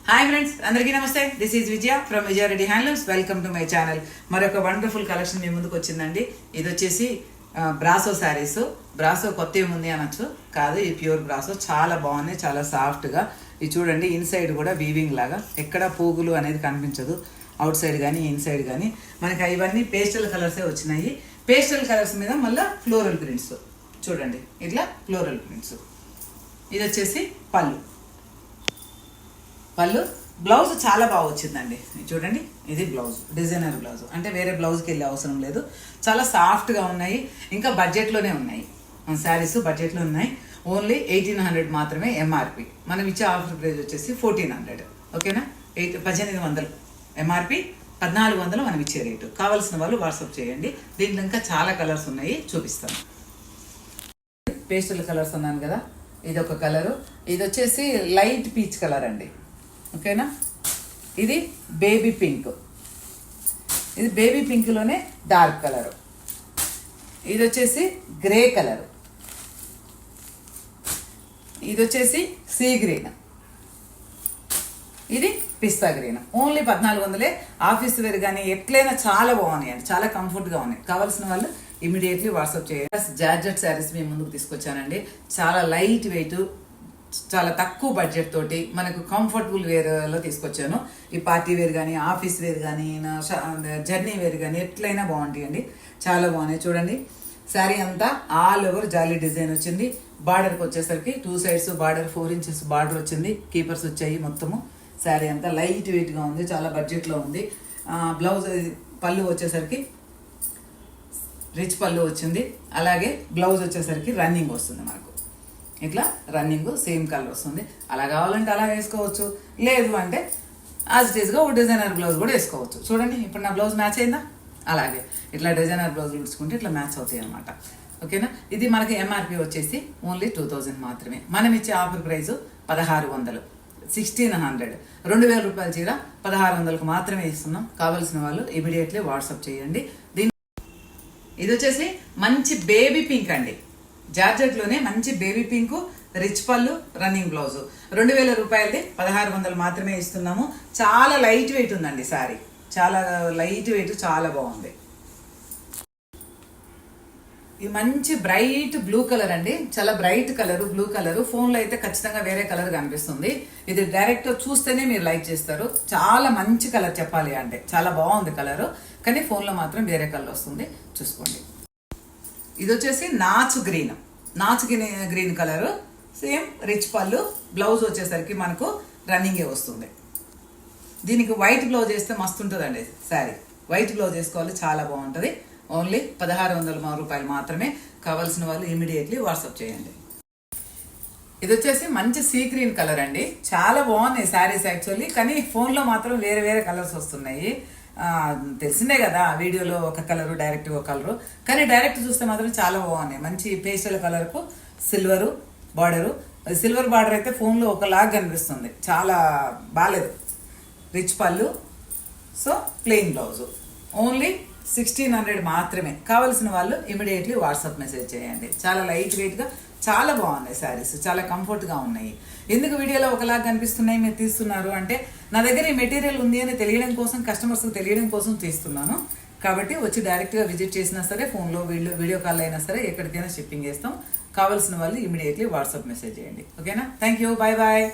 Hi friends, అందరికీ నమస్తే. This is Vijaya from Vijaya Reddy handlooms. Welcome to my channel. మరొక wonderful collection మీ ముందుకు వచ్చిందండి. ఇది వచ్చేసి బ్రాసో శారీస్. బ్రాసో కొత్త ఏముంది అనొచ్చు, కాదు, ఈ ప్యూర్ బ్రాసో. చాలా బాగున్నాయి, చాలా సాఫ్ట్గా. ఇది చూడండి, ఇన్సైడ్ కూడా వీవింగ్ లాగా ఎక్కడ పోగులు అనేది కనిపించదు, అవుట్ సైడ్ కానీ ఇన్సైడ్ కానీ. మనకి ఇవన్నీ పేస్టల్ కలర్సే వచ్చినాయి. పేస్టల్ కలర్స్ మీద మళ్ళీ ఫ్లోరల్ ప్రింట్స్ చూడండి, ఇట్లా ఫ్లోరల్ ప్రింట్స్. ఇది వచ్చేసి పళ్ళు. బ్లౌజ్ చాలా బాగా వచ్చిందండి. చూడండి, ఇది బ్లౌజ్, డిజైనర్ బ్లౌజ్. అంటే వేరే బ్లౌజ్కి వెళ్ళే అవసరం లేదు. చాలా సాఫ్ట్గా ఉన్నాయి, ఇంకా బడ్జెట్లోనే ఉన్నాయి. శారీస్ బడ్జెట్లో ఉన్నాయి. ఓన్లీ 1800 మాత్రమే ఎంఆర్పి. మనం ఇచ్చే ఆఫర్ ప్రైస్ వచ్చేసి 1400. ఓకేనా? 1800 ఎంఆర్పి, 1400 మనం ఇచ్చే రేటు. కావాల్సిన వాళ్ళు వాట్సాప్ చేయండి. దీంట్లో ఇంకా చాలా కలర్స్ ఉన్నాయి, చూపిస్తాను. పేస్టల్ కలర్స్ అన్నాను కదా, ఇది ఒక కలరు. ఇది వచ్చేసి లైట్ పీచ్ కలర్ అండి. ఓకేనా? ఇది బేబీ పింక్. ఇది బేబీ పింక్లోనే డార్క్ కలరు. ఇది వచ్చేసి గ్రే కలరు. ఇది వచ్చేసి సీ గ్రీన్. ఇది పిస్తా గ్రీన్. ఓన్లీ 1400. ఆఫీస్ వేర్ కానీ ఎట్లయినా చాలా బాగున్నాయి అండి, చాలా కంఫర్ట్గా ఉన్నాయి. కావాల్సిన వాళ్ళు ఇమీడియట్లీ వాట్సాప్ చేయండి. జార్జెట్ శారీస్ మీ ముందుకు తీసుకొచ్చానండి. చాలా లైట్ వెయిట్, చాలా తక్కువ బడ్జెట్ తోటి మనకు కంఫర్టబుల్ వేర్లో తీసుకొచ్చాను. ఈ పార్టీ వేర్ కానీ, ఆఫీస్ వేర్ కానీ, జర్నీ వేర్ కానీ ఎట్లయినా బాగుంటాయండి. చాలా బాగున్నాయి. చూడండి, శారీ అంతా ఆల్ ఓవర్ జాలీ డిజైన్ వచ్చింది. బార్డర్కి వచ్చేసరికి 2 sides బార్డర్, 4 inches బార్డర్ వచ్చింది. కీపర్స్ వచ్చాయి మొత్తము. శారీ అంతా లైట్ వెయిట్గా ఉంది, చాలా బడ్జెట్లో ఉంది. బ్లౌజ్ పళ్ళు వచ్చేసరికి రిచ్ పళ్ళు వచ్చింది. అలాగే బ్లౌజ్ వచ్చేసరికి రన్నింగ్ వస్తుంది మనకు. ఇట్లా రన్నింగ్ సేమ్ కలర్ వస్తుంది. అలా కావాలంటే అలా వేసుకోవచ్చు, లేదు అంటే యాజ్ ఇట్ ఈస్గా ఒక డిజైనర్ బ్లౌజ్ కూడా వేసుకోవచ్చు. చూడండి, ఇప్పుడు నా బ్లౌజ్ మ్యాచ్ అయిందా? అలాగే ఇట్లా డిజైనర్ బ్లౌజ్ ఉడుచుకుంటే ఇట్లా మ్యాచ్ అవుతాయి అనమాట. ఓకేనా? ఇది మనకి ఎంఆర్పి వచ్చేసి ఓన్లీ 2000 మాత్రమే. మనం ఇచ్చే ఆఫర్ ప్రైస్ 1600, 1600. 2000 రూపాయల చీర 1600కు మాత్రమే ఇస్తున్నాం. కావాల్సిన వాళ్ళు ఇమీడియట్లీ వాట్సాప్ చేయండి. ఇది వచ్చేసి మంచి బేబీ పింక్ అండి. జార్జెట్లోనే మంచి బేబీ పింక్, రిచ్ పళ్ళు, రన్నింగ్ బ్లౌజ్. 2000 రూపాయలది 1600 మాత్రమే ఇస్తున్నాము. చాలా లైట్ వెయిట్ ఉందండి శారీ, చాలా లైట్ వెయిట్, చాలా బాగుంది. ఇది మంచి బ్రైట్ బ్లూ కలర్ అండి, చాలా బ్రైట్ కలర్, బ్లూ కలర్. ఫోన్లో అయితే ఖచ్చితంగా వేరే కలర్ కనిపిస్తుంది. ఇది డైరెక్ట్ చూస్తేనే మీరు లైక్ చేస్తారు. చాలా మంచి కలర్ చెప్పాలి అంటే, చాలా బాగుంది కలర్. కానీ ఫోన్లో మాత్రం వేరే కలర్ వస్తుంది, చూసుకోండి. ఇది వచ్చేసి నాచు గ్రీన్ కలరు. సేమ్ రిచ్ పళ్ళు, బ్లౌజ్ వచ్చేసరికి మనకు రన్నింగే వస్తుంది. దీనికి వైట్ బ్లౌజ్ వేస్తే మస్తు ఉంటుందండి శారీ. వైట్ బ్లౌజ్ వేసుకోవాలి, చాలా బాగుంటుంది. ఓన్లీ 1600 రూపాయలు మాత్రమే. కావాల్సిన వాళ్ళు ఇమీడియట్లీ వాట్సాప్ చేయండి. ఇది వచ్చేసి మంచి సీ గ్రీన్ కలర్ అండి. చాలా బాగున్నాయి శారీస్ యాక్చువల్లీ, కానీ ఫోన్లో మాత్రం వేరే వేరే కలర్స్ వస్తున్నాయి. తెలిసిందే కదా, వీడియోలో ఒక కలరు, డైరెక్ట్ ఒక కలరు, కానీ డైరెక్ట్ చూస్తే మాత్రం చాలా బాగున్నాయి. మంచి పేస్టల్ కలర్కు సిల్వరు బార్డరు. సిల్వర్ బార్డర్ అయితే ఫోన్లో ఒకలాగా కనిపిస్తుంది, చాలా బాగాలేదు. రిచ్ పళ్ళు, సో ప్లెయిన్ బ్లౌజు. ఓన్లీ 1600 మాత్రమే. కావాల్సిన వాళ్ళు ఇమీడియట్లీ వాట్సాప్ మెసేజ్ చేయండి. చాలా లైట్ వెయిట్గా, చాలా బాగున్నాయి శారీస్, చాలా కంఫర్ట్గా ఉన్నాయి. ఎందుకు వీడియోలో ఒకలాగా కనిపిస్తున్నాయి మీరు తీస్తున్నారు అంటే, నా దగ్గర ఈ మెటీరియల్ ఉంది అని తెలియడం కోసం, కస్టమర్స్కి తెలియడం కోసం తీస్తున్నాను. కాబట్టి వచ్చి డైరెక్ట్గా విజిట్ చేసినా సరే, ఫోన్లో వీడియో కాల్ అయినా సరే, ఎక్కడికైనా షిప్పింగ్ చేస్తాం. కావాల్సిన వాళ్ళు ఇమీడియట్లీ వాట్సాప్ మెసేజ్ చేయండి. ఓకేనా? Thank you, bye bye.